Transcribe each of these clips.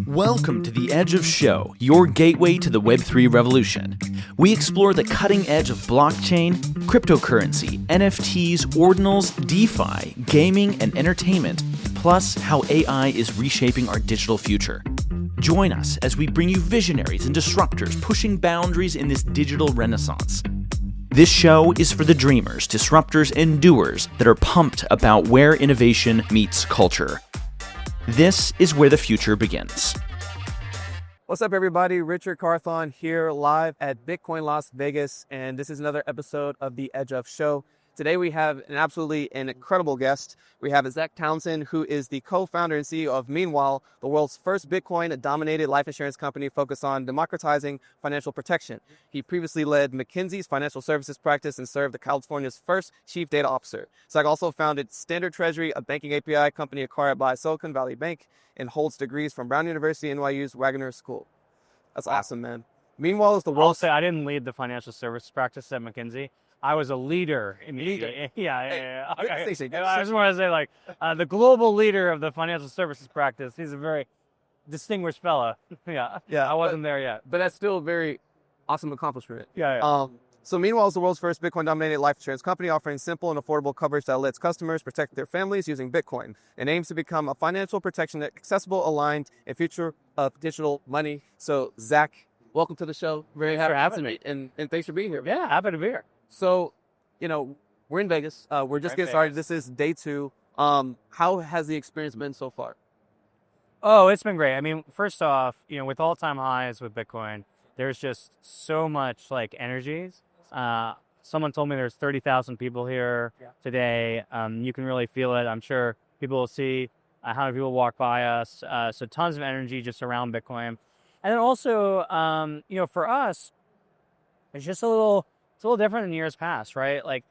Welcome to The Edge of Show, your gateway to the Web3 revolution. We explore the cutting edge of blockchain, cryptocurrency, NFTs, ordinals, DeFi, gaming, and entertainment, plus how AI is reshaping our digital future. Join us as we bring you visionaries and disruptors pushing boundaries in this digital renaissance. This show is for the dreamers, disruptors, and doers that are pumped about where innovation meets culture. This is where the future begins. What's up, everybody? Richard Carthon here live at Bitcoin Las Vegas, and this is another episode of The Edge of Show. Today we have an incredible guest. We have Zac Townsend, who is the co-founder and CEO of Meanwhile, the world's first Bitcoin-dominated life insurance company focused on democratizing financial protection. He previously led McKinsey's financial services practice and served as California's first chief data officer. Zac also founded Standard Treasury, a banking API company acquired by Silicon Valley Bank, and holds degrees from Brown University and NYU's Wagner School. That's awesome, man. Meanwhile is the world's... I'll say I didn't lead the financial services practice at McKinsey. I was a leader. Yeah. I just want to say, like, the global leader of the financial services practice. He's a very distinguished fella. Yeah. I wasn't there yet. But that's still a very awesome accomplishment. Yeah. So Meanwhile is the world's first Bitcoin-dominated life insurance company offering simple and affordable coverage that lets customers protect their families using Bitcoin and aims to become a financial protection that accessible, aligned, and future of digital money. So Zac, welcome to the show. Very happy for having me. And thanks for being here. Yeah, happy to be here. So, we're in Vegas. We're just getting started. This is day 2. How has the experience been so far? Oh, it's been great. I mean, first off, with all-time highs with Bitcoin, there's just so much energies. Someone told me there's 30,000 people here today. You can really feel it. I'm sure people will see how many people walk by us. So tons of energy just around Bitcoin. And then also, for us, it's just a little different than years past, right?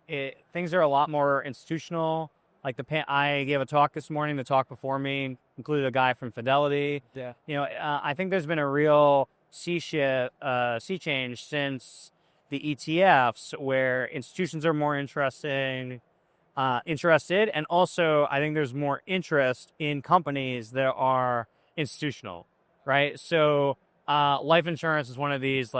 Things are a lot more institutional. I gave a talk this morning. The talk before me included a guy from Fidelity. Yeah. I think there's been a real sea change since the ETFs, where institutions are more interested, and also I think there's more interest in companies that are institutional, right? So life insurance is one of these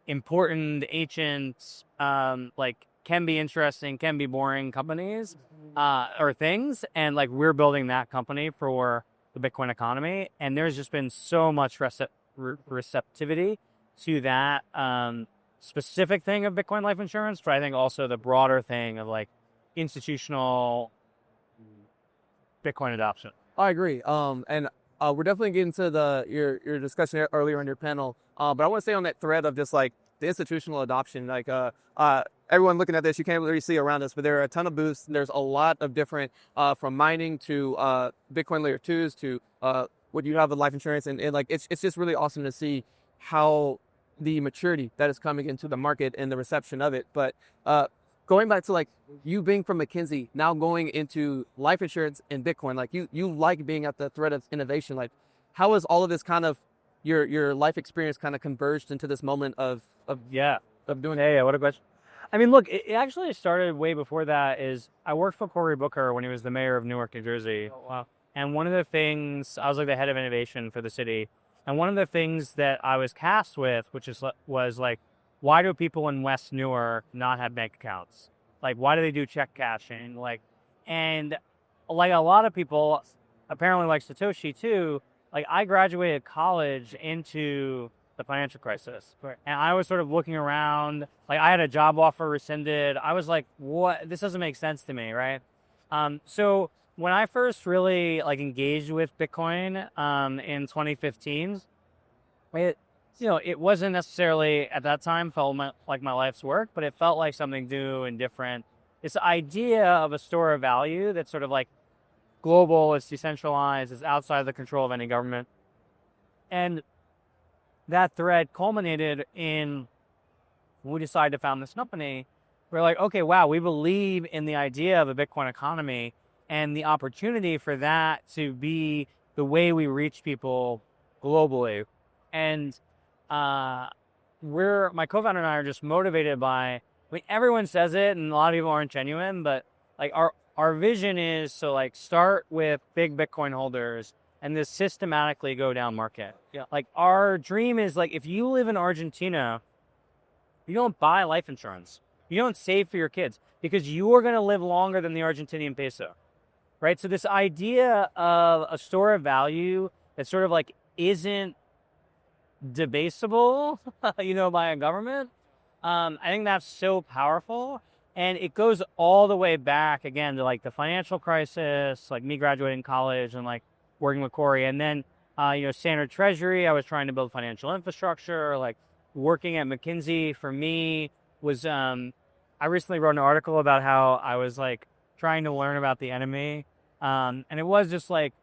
important, ancient, can be interesting, can be boring companies or things, and we're building that company for the Bitcoin economy, and there's just been so much receptivity to that specific thing of Bitcoin life insurance, but I think also the broader thing of institutional Bitcoin adoption. I agree. And we're definitely getting to your discussion earlier on your panel. But I want to say on that thread of just the institutional adoption, everyone looking at this, you can't really see around us, but there are a ton of booths. There's a lot of different, from mining to Bitcoin layer 2s to what you have with life insurance. And it's just really awesome to see how the maturity that is coming into the market and the reception of it. But going back to you being from McKinsey, now going into life insurance and Bitcoin, you like being at the thread of innovation. How is all of this kind of your life experience kind of converged into this moment of doing? Yeah. What a question. I mean, look, it actually started way before that. I worked for Cory Booker when he was the mayor of Newark, New Jersey. Oh, wow. And one of the things, I was the head of innovation for the city. And one of the things that I was tasked with, was why do people in West Newark not have bank accounts? Why do they do check cashing? And a lot of people, apparently Satoshi too, I graduated college into the financial crisis. Right. And I was sort of looking around, I had a job offer rescinded. I was what? This doesn't make sense to me, right? So when I first really engaged with Bitcoin in 2015, it wasn't necessarily at that time felt like my life's work, but it felt like something new and different. This idea of a store of value that's sort of global, it's decentralized, it's outside the control of any government. And that thread culminated in when we decided to found this company. We're okay, wow, we believe in the idea of a Bitcoin economy and the opportunity for that to be the way we reach people globally. And my co-founder and I are just motivated by, everyone says it and a lot of people aren't genuine, but our our vision is to like start with big Bitcoin holders and this systematically go down market. Yeah. Like our dream is like, if you live in Argentina, you don't buy life insurance. You don't save for your kids because you are going to live longer than the Argentinian peso, right? So this idea of a store of value that sort of like isn't debasable, by a government, I think that's so powerful. And it goes all the way back again to like the financial crisis, like me graduating college and like working with Corey. And then, Standard Treasury, I was trying to build financial infrastructure, like working at McKinsey for me was, I recently wrote an article about how I was like trying to learn about the enemy. And it was just like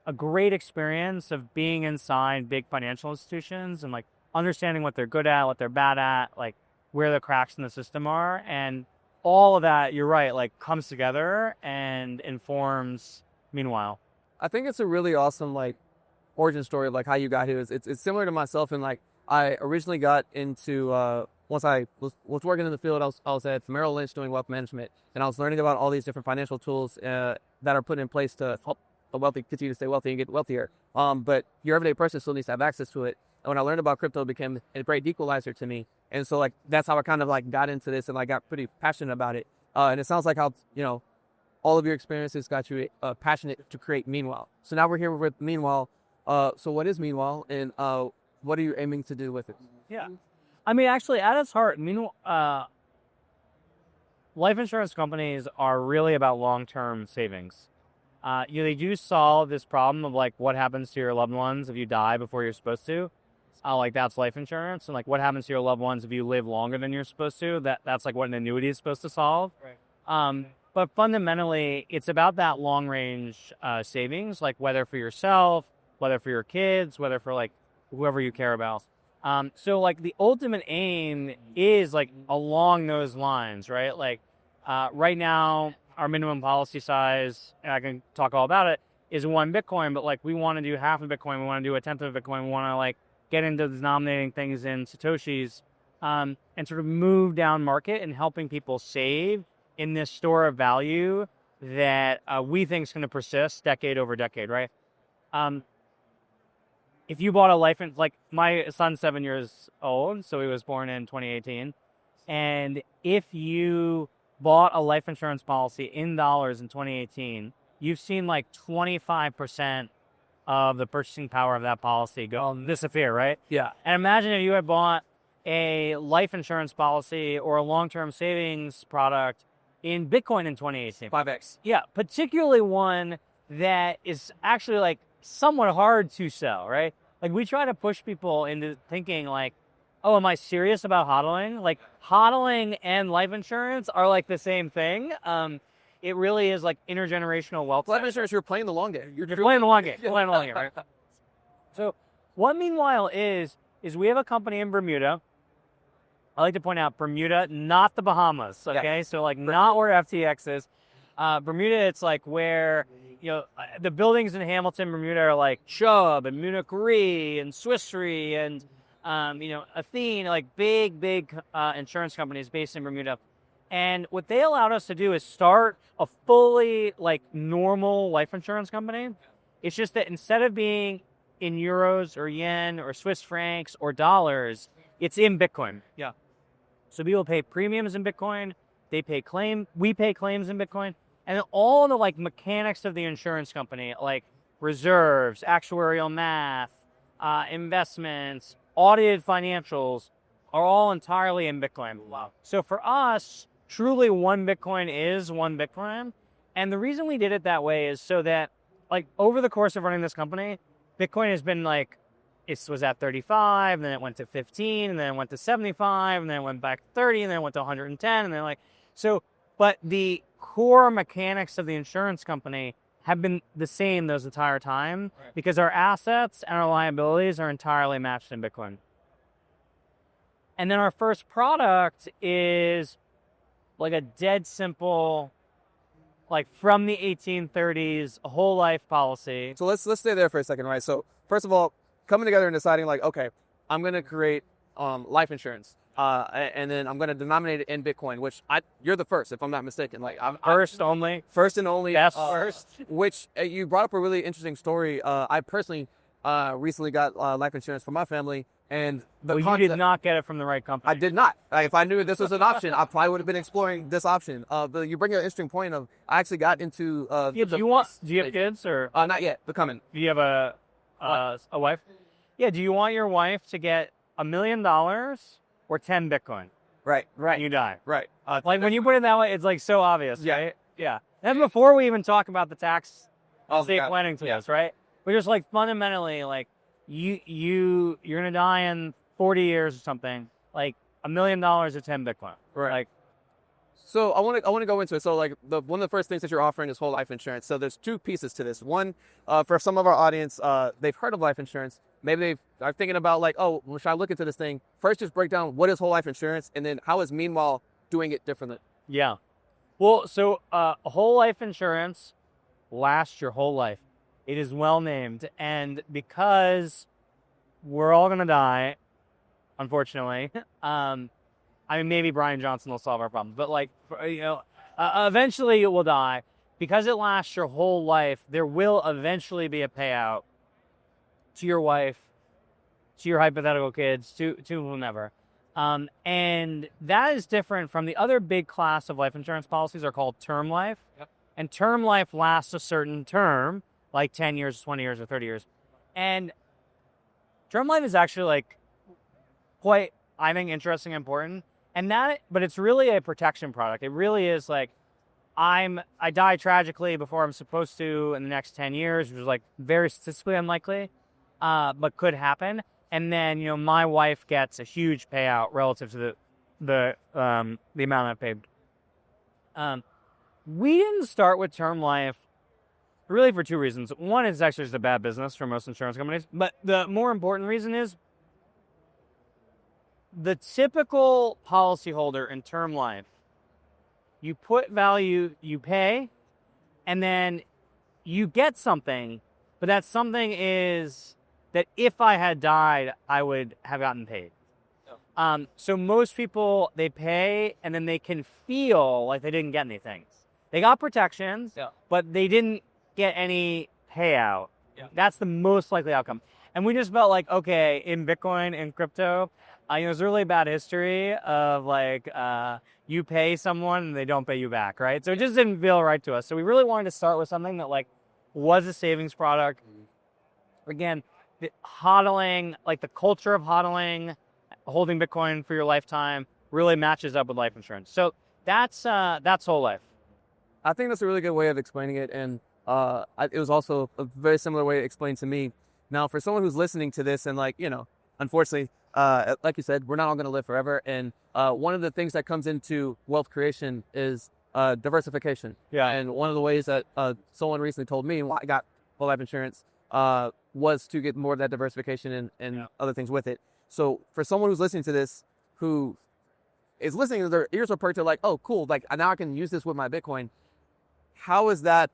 a great experience of being inside big financial institutions and like understanding what they're good at, what they're bad at, like where the cracks in the system are. And all of that, you're right, like comes together and informs Meanwhile. I think it's a really awesome like origin story of like how you got here. It's similar to myself, and like I originally got into once I was working in the field, I was at Merrill Lynch doing wealth management, and I was learning about all these different financial tools that are put in place to help the wealthy continue to stay wealthy and get wealthier. But your everyday person still needs to have access to it. And when I learned about crypto, it became a great equalizer to me. And so like that's how I kind of like got into this and like got pretty passionate about it. And it sounds like how all of your experiences got you passionate to create Meanwhile. So now we're here with Meanwhile. So what is Meanwhile, and what are you aiming to do with it? Yeah. I mean, actually, at its heart, life insurance companies are really about long-term savings. They do solve this problem of like what happens to your loved ones if you die before you're supposed to. Like that's life insurance, and like what happens to your loved ones if you live longer than you're supposed to. That's like what an annuity is supposed to solve. Right. But fundamentally, it's about that long-range savings, like whether for yourself, whether for your kids, whether for like whoever you care about. So like the ultimate aim is like along those lines, right? Like right now, our minimum policy size, and I can talk all about it, is 1 Bitcoin, but like we want to do half of Bitcoin, we want to do a tenth of Bitcoin, we want to like get into denominating things in Satoshis, and sort of move down market and helping people save in this store of value that we think is going to persist decade over decade, right? If you bought a life, like my son's 7 years old, so he was born in 2018, and if you bought a life insurance policy in dollars in 2018, you've seen like 25% of the purchasing power of that policy disappear, right? Yeah. And imagine if you had bought a life insurance policy or a long-term savings product in Bitcoin in 2018. 5x. Yeah, particularly one that is actually like somewhat hard to sell, right? Like we try to push people into thinking like, oh, am I serious about hodling? Like hodling and life insurance are like the same thing. It really is like intergenerational wealth. Life insurance, you're playing the long game. You're playing the long game. You're playing the long game, right? So what Meanwhile is we have a company in Bermuda. I like to point out Bermuda, not the Bahamas, okay? Yeah. So like not where FTX is. Bermuda, it's like where, the buildings in Hamilton, Bermuda are like Chubb and Munich Re and Swiss Re and, Athene, like big insurance companies based in Bermuda. And what they allowed us to do is start a fully like normal life insurance company. It's just that instead of being in euros or yen or Swiss francs or dollars, it's in Bitcoin. Yeah. So people pay premiums in Bitcoin. We pay claims in Bitcoin. And then all the like mechanics of the insurance company, like reserves, actuarial math, investments, audited financials, are all entirely in Bitcoin. Wow. So for us, truly 1 Bitcoin is 1 Bitcoin. And the reason we did it that way is so that like over the course of running this company, Bitcoin has been like, it was at 35, and then it went to 15, and then it went to 75, and then it went back to 30, and then it went to 110, and then like, so, but the core mechanics of the insurance company have been the same those entire time, right? Because our assets and our liabilities are entirely matched in Bitcoin. And then our first product is like a dead simple, like from the 1830s, a whole life policy. So let's stay there for a second, right? So first of all, coming together and deciding like, okay, I'm going to create life insurance. and then I'm going to denominate it in Bitcoin, which you're the first, if I'm not mistaken. Like First only. First and only. Best first. Which you brought up a really interesting story. I personally recently got life insurance for my family, and you did not get it from the right company. I did not. Like, if I knew this was an option, I probably would have been exploring this option. But you bring an interesting point of I actually got into. Do you have kids or? Not yet, but coming. Do you have a wife? Yeah. Do you want your wife to get $1 million or 10 Bitcoin? Right. And you die. Right. Like when you put it that way, it's like so obvious, Yeah. right? Yeah. That's before we even talk about the tax estate God. planning tools, right? But just like fundamentally, like you're gonna die in 40 years or something. Like $1 million or 10 Bitcoin. Right. Like, so I want to go into it. So like one of the first things that you're offering is whole life insurance. So there's two pieces to this. One, for some of our audience, they've heard of life insurance. Maybe they are thinking about like, oh, well, should I look into this thing? First, just break down what is whole life insurance, and then how is Meanwhile doing it differently. yeah. Well, so whole life insurance lasts your whole life. It is well named, and because we're all gonna die, unfortunately. I mean, maybe Brian Johnson will solve our problems, but like, eventually it will die. Because it lasts your whole life, there will eventually be a payout to your wife, to your hypothetical kids, to whomever. And that is different from the other big class of life insurance policies are called term life. Yep. And term life lasts a certain term, like 10 years, 20 years, or 30 years. And term life is actually like quite, I think, interesting and important. But it's really a protection product. It really is like, I die tragically before I'm supposed to in the next 10 years, which is like very statistically unlikely, but could happen. And then, my wife gets a huge payout relative to the amount I've paid. We didn't start with term life really for two reasons. One is actually just a bad business for most insurance companies. But the more important reason is the typical policyholder in term life, you put value, you pay, and then you get something, but that something is that if I had died, I would have gotten paid. So most people, they pay, and then they can feel like they didn't get anything. They got protections, but they didn't get any payout. Yeah. That's the most likely outcome. And we just felt like, okay, in Bitcoin and crypto, there's a really bad history of like you pay someone and they don't pay you back, right? So it just didn't feel right to us. So we really wanted to start with something that like was a savings product. Again, the hodling, like the culture of hodling, holding Bitcoin for your lifetime really matches up with life insurance. So that's whole life. I think that's a really good way of explaining it, and it was also a very similar way explained to me. Now, for someone who's listening to this and like, unfortunately, like you said, we're not all going to live forever. And one of the things that comes into wealth creation is diversification. Yeah. And one of the ways that someone recently told me why I got whole life insurance was to get more of that diversification and other things with it. So for someone who's listening to this, who is listening, their ears are perked to like, oh, cool, like now I can use this with my Bitcoin. How is that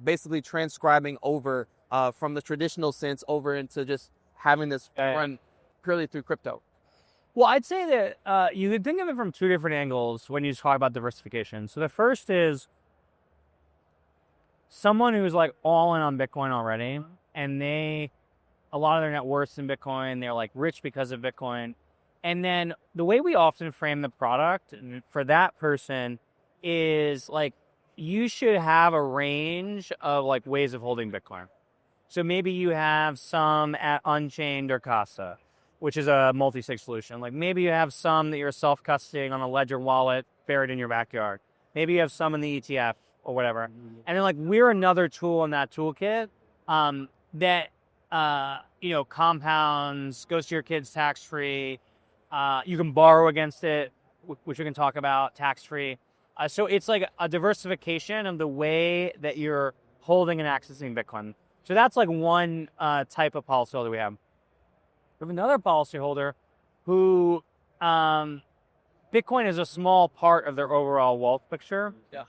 basically transcribing over from the traditional sense over into just having this run purely through crypto? Well, I'd say that you could think of it from two different angles when you talk about diversification. So the first is someone who's like all in on Bitcoin already, and a lot of their net worth's in Bitcoin. They're like rich because of Bitcoin. And then the way we often frame the product for that person is like, you should have a range of like ways of holding Bitcoin. So maybe you have some at Unchained or Casa, which is a multi-sig solution. Like maybe you have some that you're self-custodying on a Ledger wallet buried in your backyard. Maybe you have some in the ETF or whatever. And then like we're another tool in that toolkit that compounds, goes to your kids tax-free. You can borrow against it, which we can talk about, tax-free. So it's like a diversification of the way that you're holding and accessing Bitcoin. So that's like one type of policyholder we have. We have another policyholder who Bitcoin is a small part of their overall wealth picture. Yeah.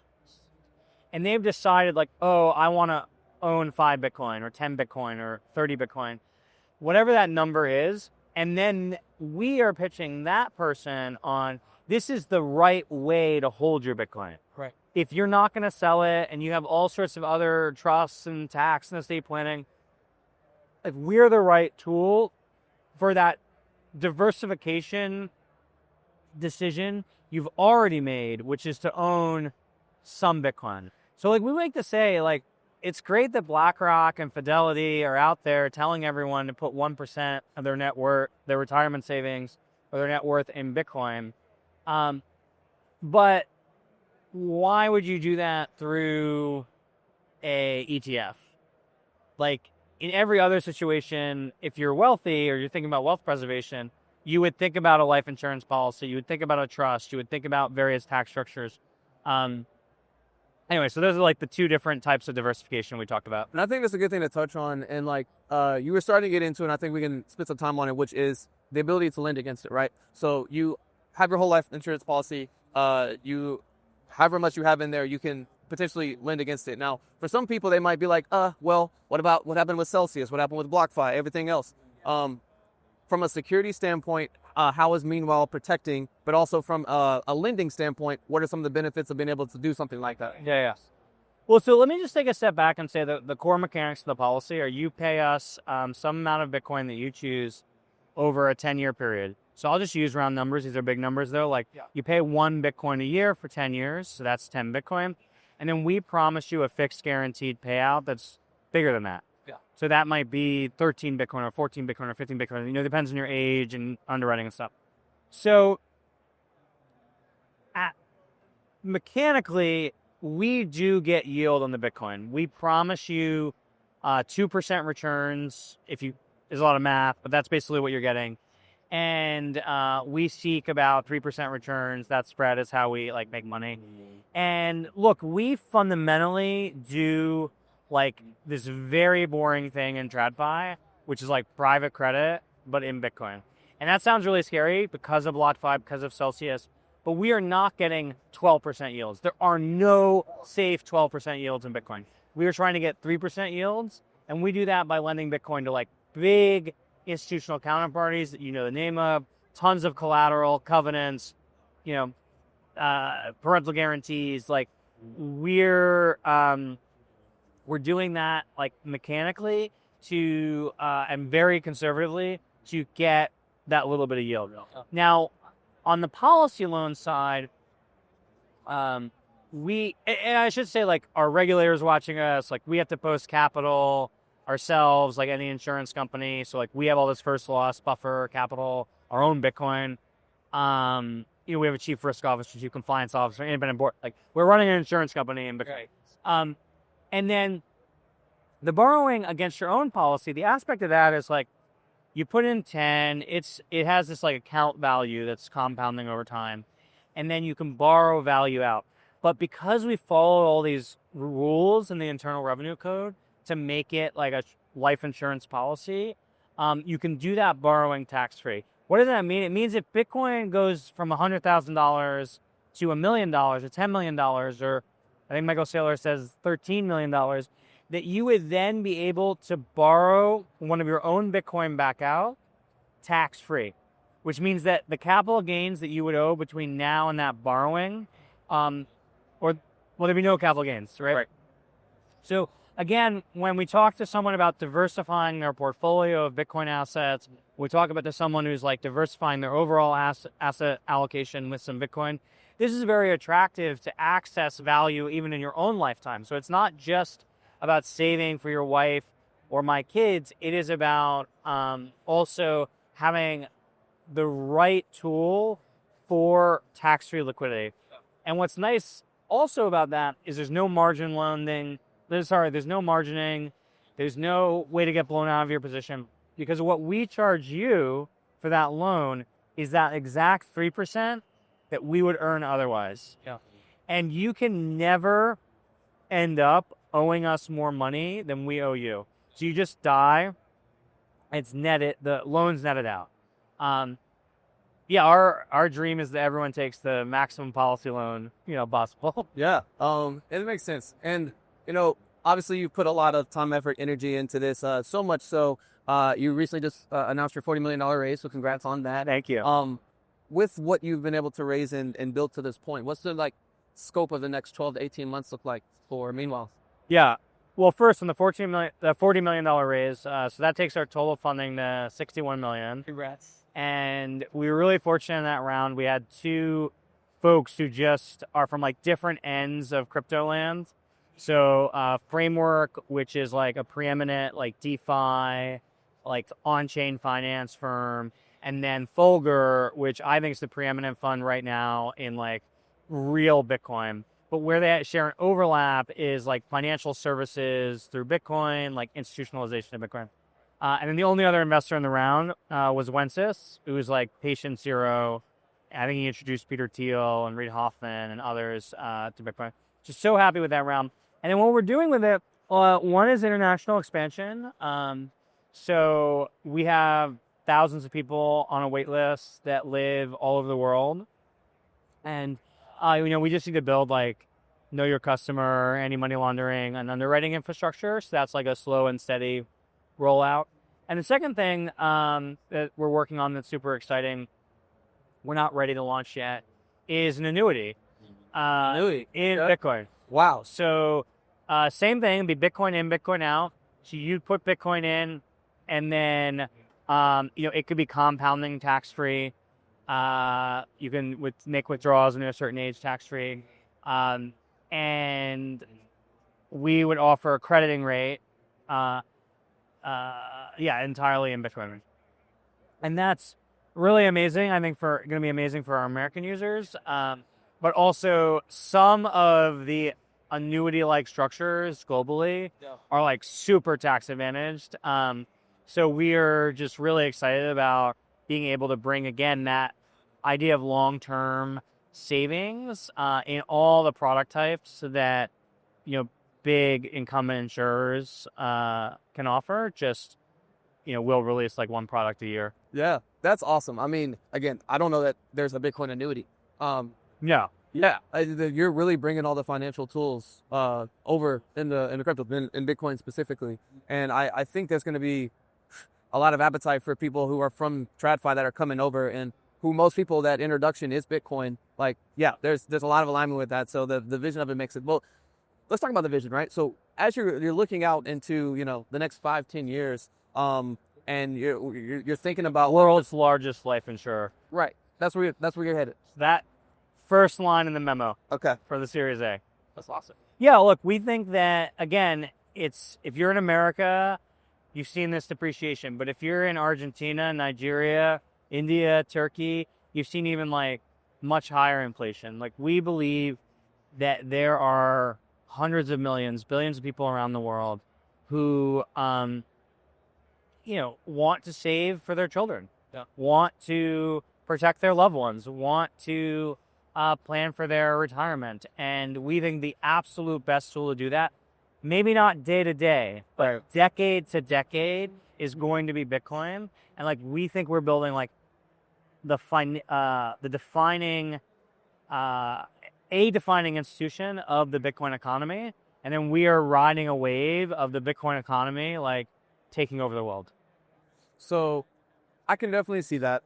And they've decided like, oh, I want to own 5 Bitcoin or 10 Bitcoin or 30 Bitcoin, whatever that number is. And then we are pitching that person on, this is the right way to hold your Bitcoin. Right. If you're not going to sell it and you have all sorts of other trusts and tax and estate planning, if we're the right tool for that diversification decision you've already made, which is to own some Bitcoin. So like we like to say, like, it's great that BlackRock and Fidelity are out there telling everyone to put 1% of their net worth, their retirement savings, or their net worth in Bitcoin. But why would you do that through a ETF? Like in every other situation, if you're wealthy or you're thinking about wealth preservation, you would think about a life insurance policy, you would think about a trust, you would think about various tax structures. Anyway, so those are like the two different types of diversification we talked about. And I think that's a good thing to touch on. And like you were starting to get into, and I think we can spend some time on it, which is the ability to lend against it, right? So you have your whole life insurance policy. You, however much you have in there, you can potentially lend against it. Now, for some people, they might be like, well, what happened with Celsius? What happened with BlockFi? Everything else. From a security standpoint, how is Meanwhile protecting, but also from a lending standpoint, what are some of the benefits of being able to do something like that? Yeah. Well, so let me just take a step back and say that the core mechanics of the policy are you pay us some amount of Bitcoin that you choose over a 10-year period. So I'll just use round numbers. These are big numbers, though. Like you pay 1 Bitcoin a year for 10 years, so that's 10 Bitcoin. And then we promise you a fixed guaranteed payout that's bigger than that. So that might be 13 Bitcoin or 14 Bitcoin or 15 Bitcoin. You know, it depends on your age and underwriting and stuff. So mechanically, we do get yield on the Bitcoin. We promise you 2% returns. There's a lot of math, but that's basically what you're getting. And we seek about 3% returns. That spread is how we like make money. And look, we fundamentally do like this very boring thing in TradFi, which is like private credit, but in Bitcoin. And that sounds really scary because of BlockFi, because of Celsius, but we are not getting 12% yields. There are no safe 12% yields in Bitcoin. We are trying to get 3% yields, and we do that by lending Bitcoin to like big institutional counterparties that you know the name of, tons of collateral, covenants, parental guarantees. Like we're doing that like mechanically to and very conservatively to get that little bit of yield. Now, on the policy loan side, and I should say like our regulators watching us, like we have to post capital ourselves, like any insurance company. So like we have all this first loss buffer capital, our own Bitcoin. We have a chief risk officer, chief compliance officer, independent board. Like we're running an insurance company in Bitcoin. Right. And then the borrowing against your own policy, the aspect of that is like you put in 10, it has this like account value that's compounding over time, and then you can borrow value out. But because we follow all these rules in the Internal Revenue Code to make it like a life insurance policy, you can do that borrowing tax-free. What does that mean? It means if Bitcoin goes from $100,000 to $1 million or $10 million, or I think Michael Saylor says $13 million, that you would then be able to borrow one of your own Bitcoin back out tax-free, which means that the capital gains that you would owe between now and that borrowing, there'd be no capital gains, right? So again, when we talk to someone about diversifying their portfolio of Bitcoin assets, we talk about to someone who's like diversifying their overall asset allocation with some Bitcoin. This is very attractive to access value even in your own lifetime. So it's not just about saving for your wife or my kids. It is about also having the right tool for tax-free liquidity. And what's nice also about that is there's no margin lending. There's no margining. There's no way to get blown out of your position, because what we charge you for that loan is that exact 3% that we would earn otherwise. Yeah. And you can never end up owing us more money than we owe you. So you just die. It's netted. The loan's netted out. Our dream is that everyone takes the maximum policy loan, possible. Yeah. It makes sense. And, obviously you put a lot of time, effort, energy into this. So much so, you recently just announced your $40 million raise. So congrats on that. Thank you. With what you've been able to raise and build to this point, what's the scope of the next 12 to 18 months look like for Meanwhile? Yeah. Well, first on the $40 million raise, so that takes our total funding to $61 million. Congrats. And we were really fortunate in that round. We had two folks who just are from different ends of crypto land. So Framework, which is a preeminent DeFi, on-chain finance firm, and then Folger, which I think is the preeminent fund right now in real Bitcoin. But where they share an overlap is financial services through Bitcoin, institutionalization of Bitcoin. And then the only other investor in the round was Wences, who was patient zero. I think he introduced Peter Thiel and Reid Hoffman and others to Bitcoin. Just so happy with that round. And then what we're doing with it, one is international expansion. So we have thousands of people on a wait list that live all over the world. And, we just need to build know your customer, anti-money laundering, and underwriting infrastructure. So that's a slow and steady rollout. And the second thing that we're working on that's super exciting, we're not ready to launch yet, is an annuity in Bitcoin. Wow. So same thing, be Bitcoin in, Bitcoin out. So you put Bitcoin in, and then it could be compounding tax-free. You can make withdrawals into a certain age tax-free. And we would offer a crediting rate, entirely in Bitcoin. And that's really amazing. I think going to be amazing for our American users. But also some of the annuity-like structures globally are super tax advantaged. So we are just really excited about being able to bring again that idea of long-term savings in all the product types that big incumbent insurers can offer. Just we'll release one product a year. Yeah, that's awesome. I mean, again, I don't know that there's a Bitcoin annuity. Yeah. You're really bringing all the financial tools over in the crypto, in Bitcoin specifically. And I think there's going to be a lot of appetite for people who are from TradFi that are coming over, and who most people, that introduction is Bitcoin. There's a lot of alignment with that. So the vision of it makes it. Well, let's talk about the vision, right? So as you're looking out into the next 5-10 years, and you're thinking about world's largest life insurer. Right. That's where you're headed. That first line in the memo. Okay. For the Series A. That's awesome. Yeah, look, we think that again, if you're in America, you've seen this depreciation. But if you're in Argentina, Nigeria, India, Turkey, you've seen even much higher inflation. We believe that there are hundreds of millions, billions of people around the world who, want to save for their children, want to protect their loved ones, want to plan for their retirement. And we think the absolute best tool to do that, maybe not day to day, but decade to decade, is going to be Bitcoin. And we think we're building the defining institution of the Bitcoin economy, and then we are riding a wave of the Bitcoin economy taking over the world. So I can definitely see that.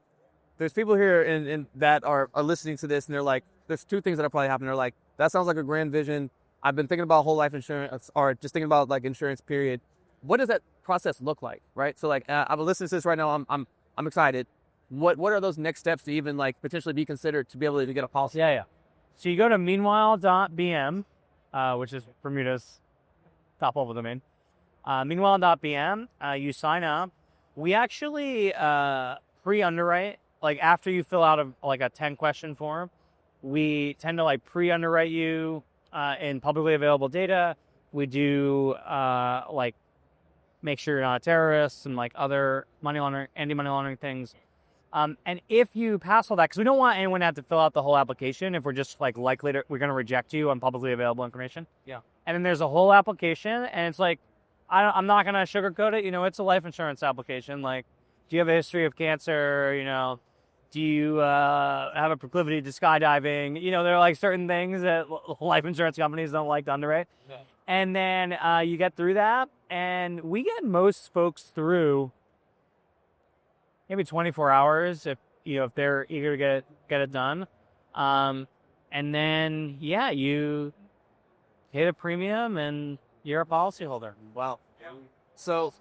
There's people here in that are listening to this, and they're there's two things that are probably happening. They're that sounds like a grand vision. I've been thinking about whole life insurance, or just thinking about insurance period. What does that process look like, right? So I'm listening to this right now. I'm excited. What are those next steps to even potentially be considered to be able to get a policy? Yeah. So you go to meanwhile.bm, which is Bermuda's top level domain. Meanwhile.bm, you sign up. We actually pre-underwrite. After you fill out a 10-question form, we tend to pre-underwrite you in publicly available data. We do make sure you're not a terrorist and other money laundering, anti-money laundering things. And if you pass all that, because we don't want anyone to have to fill out the whole application if we're just we're going to reject you on publicly available information. Yeah. And then there's a whole application, and it's I'm not going to sugarcoat it. It's a life insurance application. Do you have a history of cancer? Do you have a proclivity to skydiving? There are certain things that life insurance companies don't like to underwrite. Yeah. And then you get through that, and we get most folks through maybe 24 hours if they're eager to get it done. And then you hit a premium and you're a policyholder. Wow. So,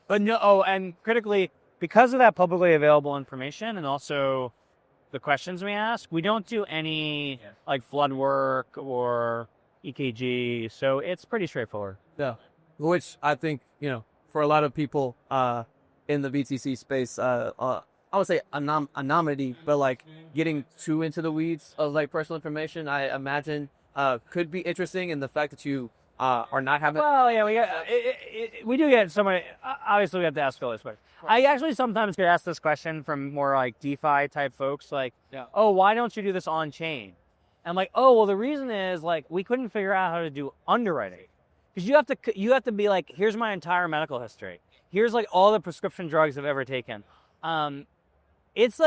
But and critically, because of that publicly available information and also the questions we ask, we don't do any like flood work or EKG, so it's pretty straightforward. yeah, which I think, for a lot of people in the BTC space, I would say anonymity, but like getting too into the weeds of like personal information, I imagine could be interesting in the fact that you are not having. Well, yeah, we do get so many. Obviously, we have to ask Phil this question. I actually sometimes get asked this question from more like DeFi type folks, like, "Oh, why don't you do this on chain?" I'm like, "Oh, well, the reason is like we couldn't figure out how to do underwriting, because you have to be like, here's my entire medical history, here's like all the prescription drugs I've ever taken." It's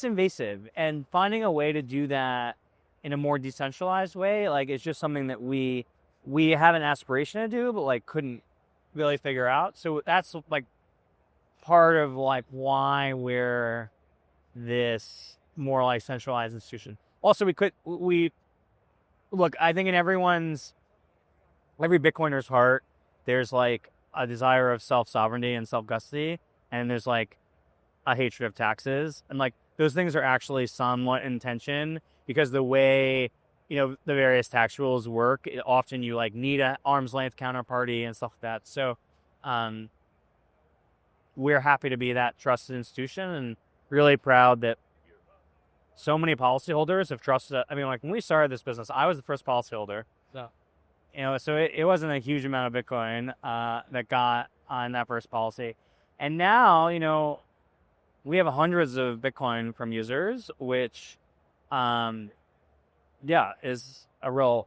invasive, and finding a way to do that in a more decentralized way, like, it's just something that we have an aspiration to do, but like couldn't really figure out. So that's like part of like why we're this more like centralized institution. Also, we look, I think in every Bitcoiner's heart, there's like a desire of self-sovereignty and self-custody, and there's like a hatred of taxes. And like those things are actually somewhat in tension, because the way the various tax rules work, often you like need an arm's length counterparty and stuff like that. So we're happy to be that trusted institution, and really proud that so many policyholders have trusted. I mean, like when we started this business, I was the first policyholder. So it wasn't a huge amount of Bitcoin that got on that first policy. And now, we have hundreds of Bitcoin from users, which is a real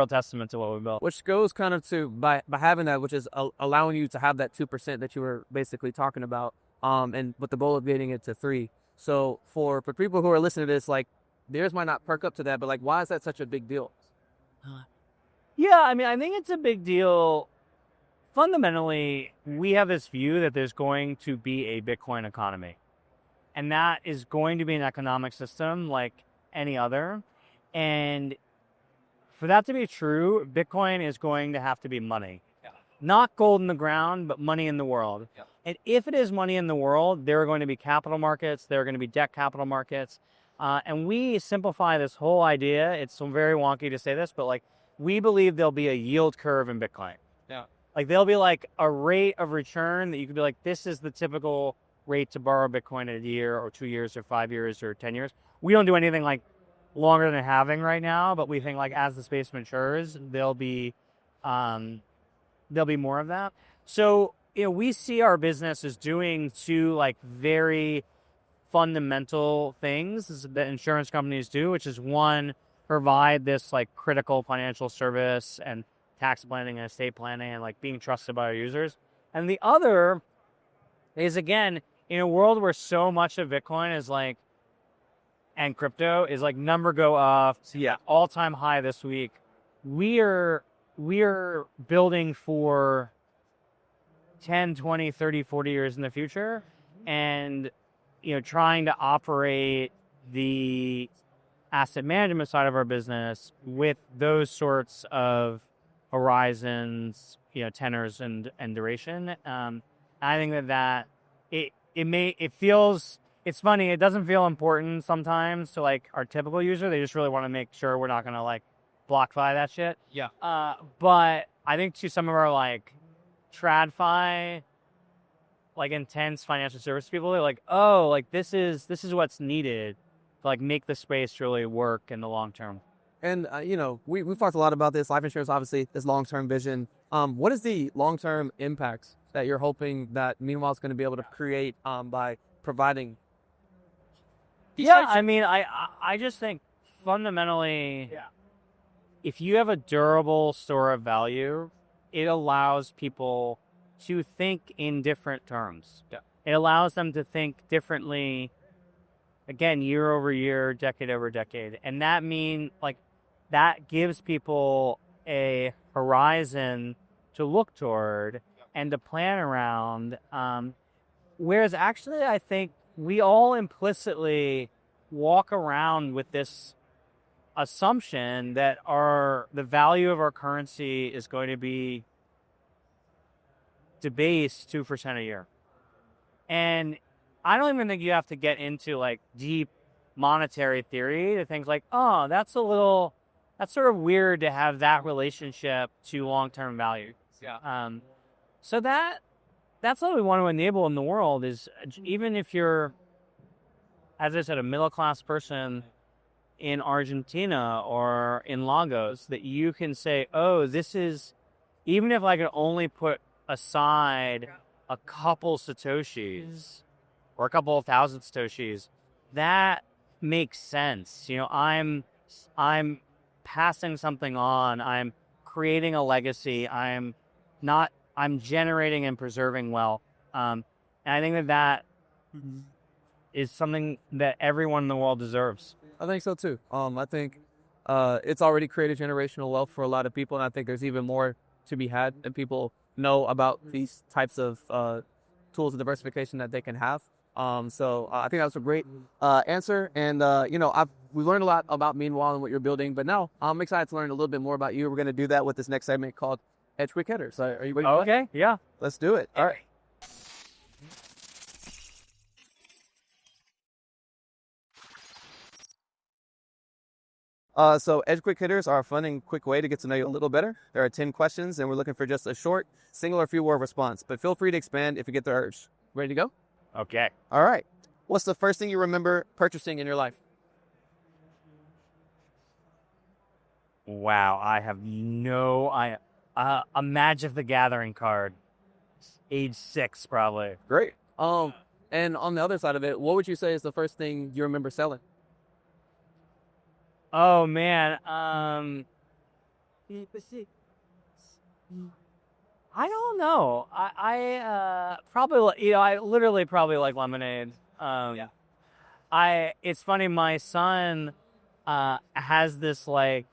testament to what we built. Which goes kind of to by having that, which is allowing you to have that 2% that you were basically talking about, and with the goal of getting it to 3. So for people who are listening to this, like theirs might not perk up to that, but like, why is that such a big deal? I mean, I think it's a big deal. Fundamentally, we have this view that there's going to be a Bitcoin economy, and that is going to be an economic system like any other. And for that to be true, Bitcoin is going to have to be money. Not gold in the ground, but money in the world. And if it is money in the world, there are going to be capital markets, there are going to be debt capital markets. And we simplify this whole idea. It's so very wonky to say this, but like we believe there'll be a yield curve in Bitcoin. Like there'll be like a rate of return that you could be like, this is the typical rate to borrow Bitcoin in a year or 2 years or 5 years or 10 years. We don't do anything like longer than halving right now, but we think like as the space matures, there'll be more of that. So, we see our business as doing two like very fundamental things that insurance companies do, which is one, provide this like critical financial service and tax planning and estate planning and like being trusted by our users. And the other is, again, in a world where so much of Bitcoin is like, and crypto is like number go up, all-time high this week. We are building for 10, 20, 30, 40 years in the future, and trying to operate the asset management side of our business with those sorts of horizons, tenors and duration. I think that it's funny. It doesn't feel important sometimes to like our typical user. They just really want to make sure we're not going to like BlockFi that shit. But I think to some of our like TradFi, like intense financial service people, they're like, oh, like this is what's needed to like make the space really work in the long term. And we've talked a lot about this. Life insurance, obviously, this long-term vision. What is the long-term impacts that you're hoping that Meanwhile is going to be able to create by providing? I mean, I just think fundamentally, if you have a durable store of value, it allows people to think in different terms. It allows them to think differently, again, year over year, decade over decade. And that gives people a horizon to look toward and to plan around. Whereas actually, I think we all implicitly walk around with this assumption that the value of our currency is going to be debased 2% a year. And I don't even think you have to get into like deep monetary theory to think like, oh, that's sort of weird to have that relationship to long-term value. Yeah. So that's what we want to enable in the world is even if you're, as I said, a middle-class person in Argentina or in Lagos, that you can say, oh, this is, even if I could only put aside a couple Satoshis or a couple of thousand Satoshis, that makes sense. I'm passing something on. I'm creating a legacy. I'm generating and preserving wealth. And I think that is something that everyone in the world deserves. I think so too. I think it's already created generational wealth for a lot of people, and I think there's even more to be had, and people know about these types of tools of diversification that they can have. So I think that was a great answer, and we learned a lot about Meanwhile and what you're building, but now I'm excited to learn a little bit more about you. We're going to do that with this next segment called Edge Quick Hitters. Are you ready? Okay, yeah. Let's do it. All right. So Edge Quick Hitters are a fun and quick way to get to know you a little better. There are 10 questions, and we're looking for just a short, single or few word response, but feel free to expand if you get the urge. Ready to go? Okay. All right. What's the first thing you remember purchasing in your life? Wow, I have a Magic the Gathering card. Age 6, probably. Great. And on the other side of it, what would you say is the first thing you remember selling? Oh man, I don't know. I probably, I literally probably like lemonade. It's funny. My son has this like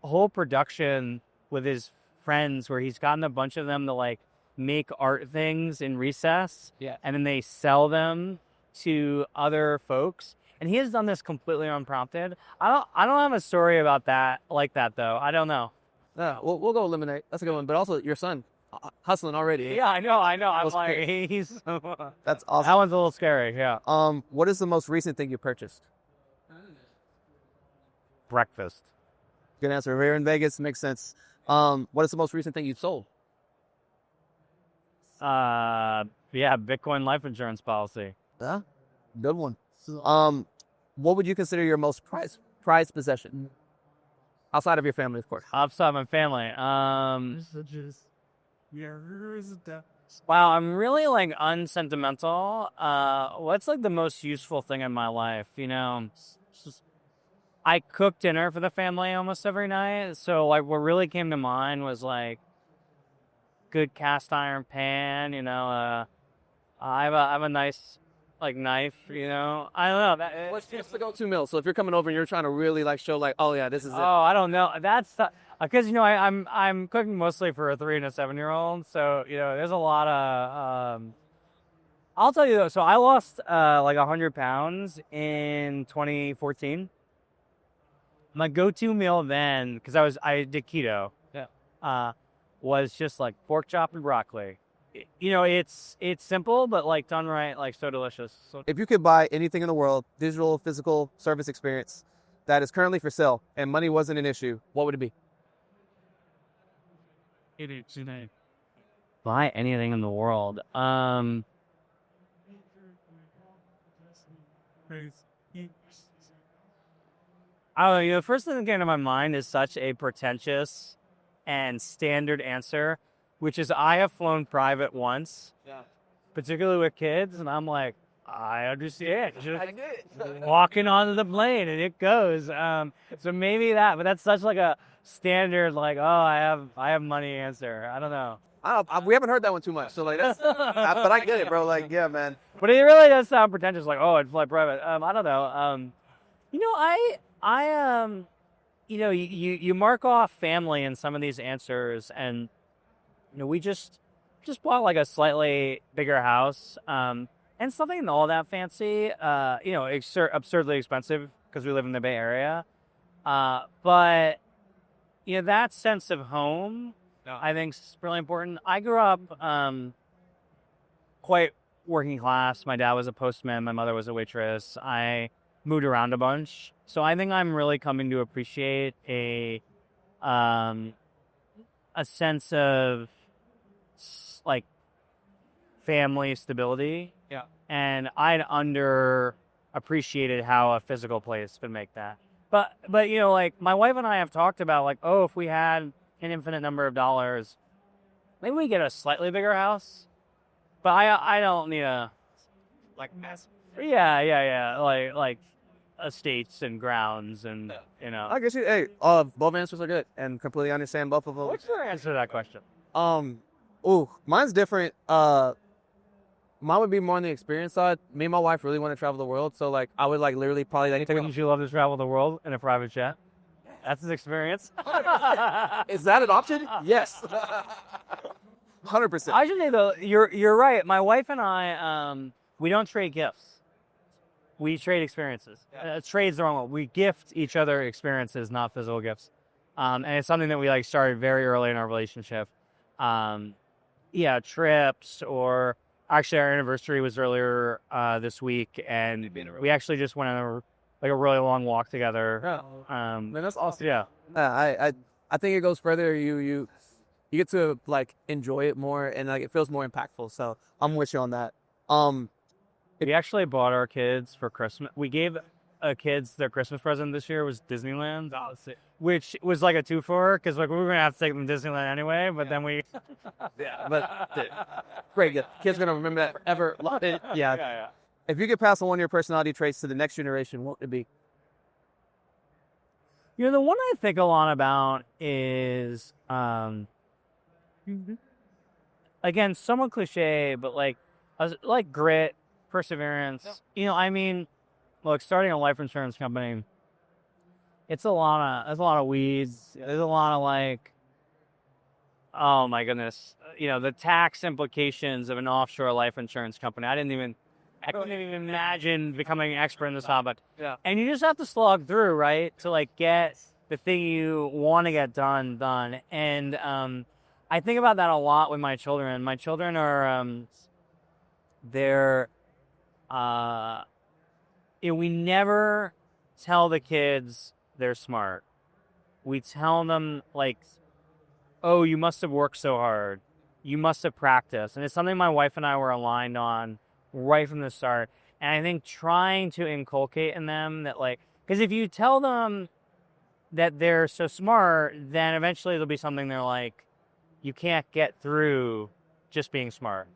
whole production with his friends where he's gotten a bunch of them to like make art things in recess. Yeah. And then they sell them to other folks. And he has done this completely unprompted. I don't have a story about that like that though. I don't know. Yeah, we'll go eliminate. That's a good one. But also your son hustling already. Yeah, I know. I'm like, he's. That's awesome. That one's a little scary. Yeah. What is the most recent thing you purchased? Breakfast. Good answer. We're here in Vegas. Makes sense. What is the most recent thing you've sold? Yeah, Bitcoin life insurance policy. Yeah, good one. What would you consider your most prized possession? Outside of your family, of course. Outside my family. Wow, I'm really like unsentimental. What's like the most useful thing in my life? I cook dinner for the family almost every night. So like what really came to mind was like good cast iron pan, I have a nice like knife, I don't know. What's the go-to meal? So if you're coming over and you're trying to really like show like, oh yeah, this is it. Oh, I don't know. That's because I'm cooking mostly for a 3 and a 7-year-old, so there's a lot of. I'll tell you though. So I lost like 100 pounds in 2014. My go-to meal then, because I did keto. Yeah. Was just like pork chop and broccoli. It's simple, but like done right, like so delicious. If you could buy anything in the world, digital, physical, service experience, that is currently for sale and money wasn't an issue, what would it be? Buy anything in the world. I don't know. The first thing that came to my mind is such a pretentious and standard answer, which is I have flown private once, particularly with kids, and I'm like, I understand. Just walking onto the plane and it goes. So maybe that, but that's such like a standard, like, oh, I have money answer. I don't know. We haven't heard that one too much, so like that's. But I get it, bro. Like, yeah, man. But it really does sound pretentious, like, oh, I'd fly private. I don't know. you mark off family in some of these answers, and we just bought like a slightly bigger house, and it's nothing all that fancy, absurdly expensive because we live in the Bay Area, but that sense of home, I think, is really important. I grew up quite working class. My dad was a postman, my mother was a waitress. I moved around a bunch, so I think I'm really coming to appreciate a sense of like family stability. Yeah. And I'd underappreciated how a physical place could make that. But like my wife and I have talked about like, oh, if we had an infinite number of dollars, maybe we get a slightly bigger house. But I don't need a Like massive. yeah like estates and grounds and I guess both answers are good and completely understand both of them. What's your answer to that question? Mine's different. Mine would be more on the experience side. Me and my wife really want to travel the world, so like I would like literally probably like. Wouldn't you love to travel the world in a private jet? That's his experience. Is that an option? Yes. 100%. I should say though, you're right. My wife and I, we don't trade gifts. We trade experiences. Trade's the wrong one. We gift each other experiences, not physical gifts. And it's something that we like started very early in our relationship. Trips, or actually our anniversary was earlier this week, and we actually just went on a really long walk together. Man, that's awesome. Yeah. I think it goes further. You get to like enjoy it more, and like it feels more impactful. So I'm with you on that. We actually bought our kids for Christmas. We gave kids their Christmas present this year was Disneyland, which was like a two-for because like we were gonna have to take them to Disneyland anyway. But then we, great gift. Kids gonna remember that forever. Love it. Yeah. If you could pass on one of your personality traits to the next generation, what would it be? The one I think a lot about is, again, somewhat cliche, but like grit, perseverance. Look, starting a life insurance company, there's a lot of weeds. There's a lot of like, oh my goodness, the tax implications of an offshore life insurance company. I couldn't even imagine becoming an expert in this topic. Yeah. And you just have to slog through, right, to like get the thing you want to get done. And I think about that a lot with my children. My children are, we never tell the kids they're smart. We tell them like, oh, you must have worked so hard. You must have practiced. And it's something my wife and I were aligned on right from the start. And I think trying to inculcate in them that like, because if you tell them that they're so smart, then eventually there'll be something they're like, you can't get through just being smart.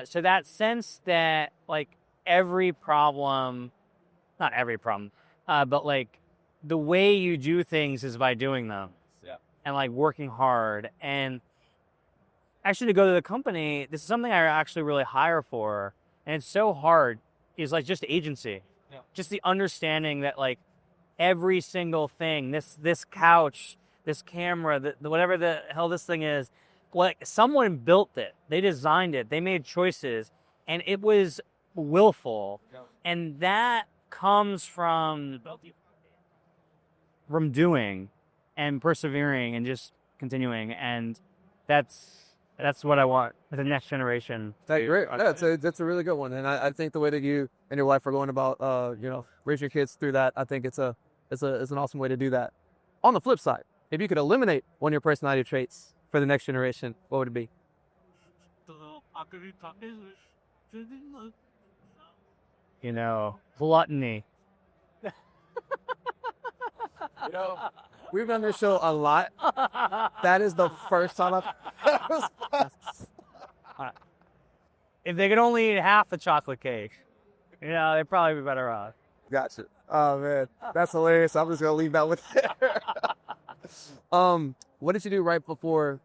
So that sense that like every problem, not every problem, but like the way you do things is by doing them. Yeah. And like working hard. And actually to go to the company, this is something I actually really hire for. And it's so hard, is like just agency. Yeah. Just the understanding that like every single thing, this couch, this camera, the whatever the hell this thing is, like someone built it. They designed it. They made choices. And it was willful. Yeah. And that comes from doing and persevering and just continuing. And that's what I want for the next generation. That's great. That's a really good one. And I think the way that you and your wife are going about, raising your kids through that, I think it's an awesome way to do that. On the flip side, if you could eliminate one of your personality traits for the next generation, what would it be? Gluttony. We've done this show a lot. That is the first time If they could only eat half the chocolate cake, they'd probably be better off. Gotcha. Oh man, that's hilarious. I'm just gonna leave that with there. What did you do right before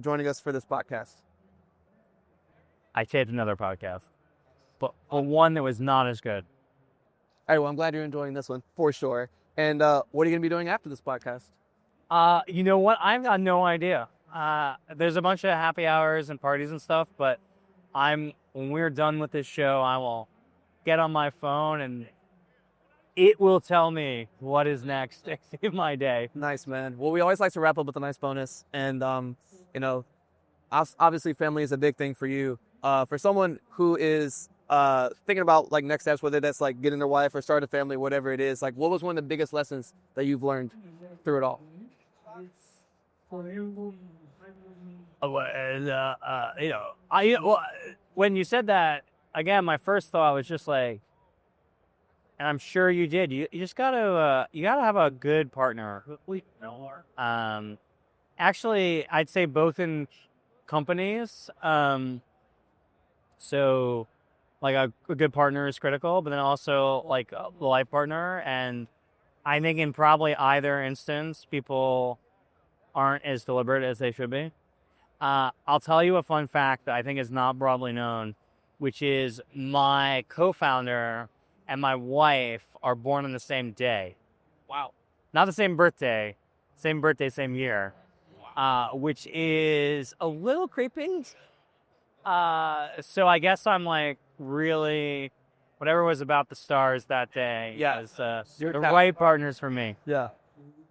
joining us for this podcast? I taped another podcast, but one that was not as good. All right, well, I'm glad you're enjoying this one for sure. And what are you going to be doing after this podcast? You know what? I've got no idea. There's a bunch of happy hours and parties and stuff, but when we're done with this show, I will get on my phone and it will tell me what is next in my day. Nice, man. Well, we always like to wrap up with a nice bonus. And, you know, obviously family is a big thing for you. For someone who is thinking about like next steps, whether that's like getting their wife or starting a family, whatever it is, like what was one of the biggest lessons that you've learned through it all? When you said that, again, my first thought was just like, and I'm sure you did. You just gotta have a good partner. Actually, I'd say both in companies. So, like a good partner is critical, but then also like a life partner. And I think in probably either instance, people aren't as deliberate as they should be. I'll tell you a fun fact that I think is not broadly known, which is my co-founder and my wife are born on the same day. Wow. Not the same birthday, same year, which is a little creepy. So I guess I'm like really, whatever was about the stars that day was the right partners for me. Yeah.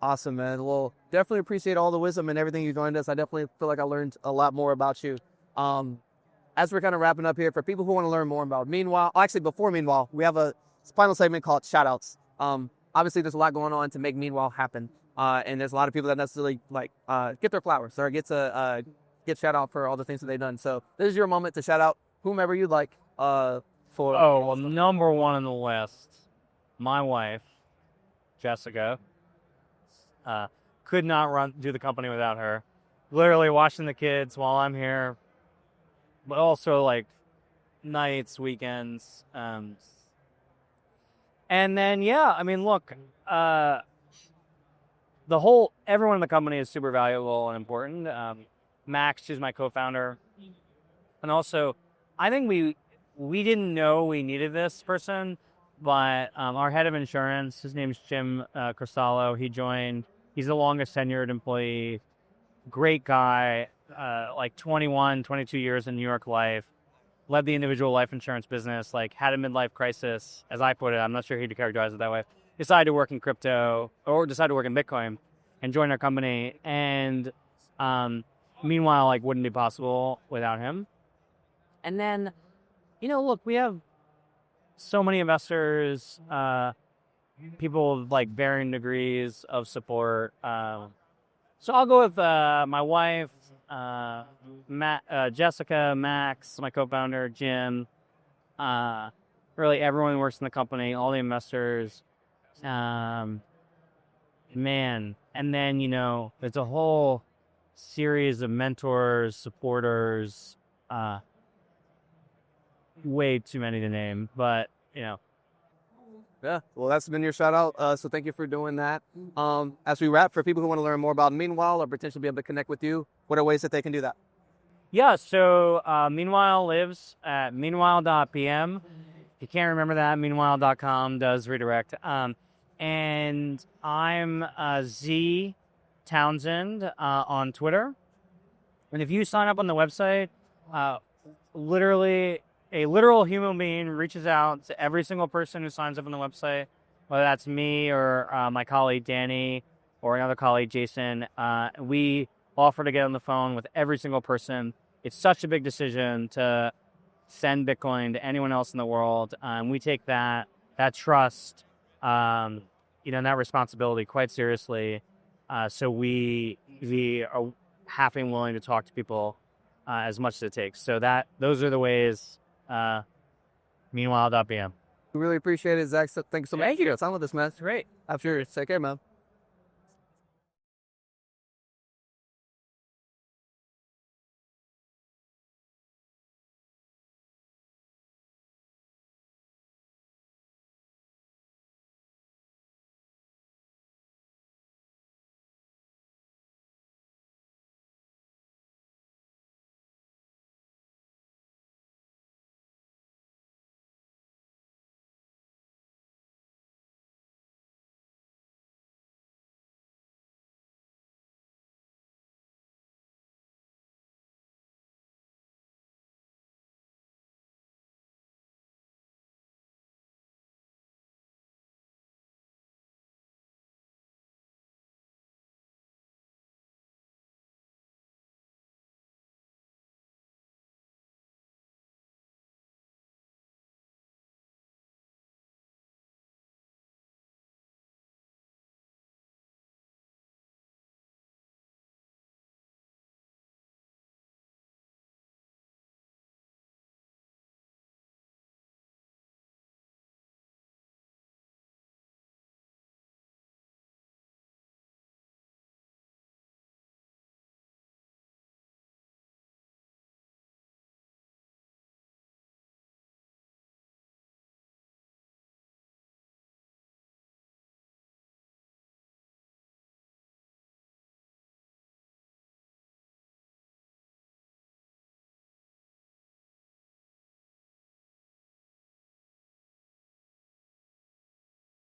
Awesome, man. Well, definitely appreciate all the wisdom and everything you joined us. I definitely feel like I learned a lot more about you. As we're kind of wrapping up here, for people who want to learn more about before Meanwhile, we have a final segment called Shoutouts. Obviously, there's a lot going on to make Meanwhile happen. And there's a lot of people that necessarily like get their flowers or get shout out for all the things that they've done. So this is your moment to shout out whomever you'd like for. Oh, well, number one on the list, my wife, Jessica. Could not do the company without her. Literally watching the kids while I'm here, but also like nights, weekends. And then, I mean, look, everyone in the company is super valuable and important. Max, she's my co-founder. And also, I think we didn't know we needed this person, but our head of insurance, his name's Jim Cristallo, he joined. He's the longest tenured employee, great guy, like 21, 22 years in New York Life, led the individual life insurance business, like had a midlife crisis, as I put it. I'm not sure he'd characterize it that way. Decided to work in crypto or decided to work in Bitcoin and join our company. And Meanwhile, like wouldn't be possible without him. And then, look, we have so many investors, people with like varying degrees of support. So I'll go with my wife, Jessica, Max, my co-founder, Jim, really everyone who works in the company, all the investors, man. And then, there's a whole series of mentors, supporters, way too many to name, but, Yeah, well, that's been your shout out. So thank you for doing that. As we wrap, for people who want to learn more about Meanwhile or potentially be able to connect with you, what are ways that they can do that? Yeah, so Meanwhile lives at meanwhile.pm. If you can't remember that, meanwhile.com does redirect. And I'm Z Townsend on Twitter. And if you sign up on the website, literally a literal human being reaches out to every single person who signs up on the website, whether that's me or my colleague Danny or another colleague Jason. We offer to get on the phone with every single person. It's such a big decision to send Bitcoin to anyone else in the world. We take that trust, and that responsibility quite seriously. So we are happy and willing to talk to people as much as it takes. So those are the ways. Meanwhile.pm. We really appreciate it, Zach. So thank you so much. Thank you. For time with us, man. Great. I'm sure. Take care, man.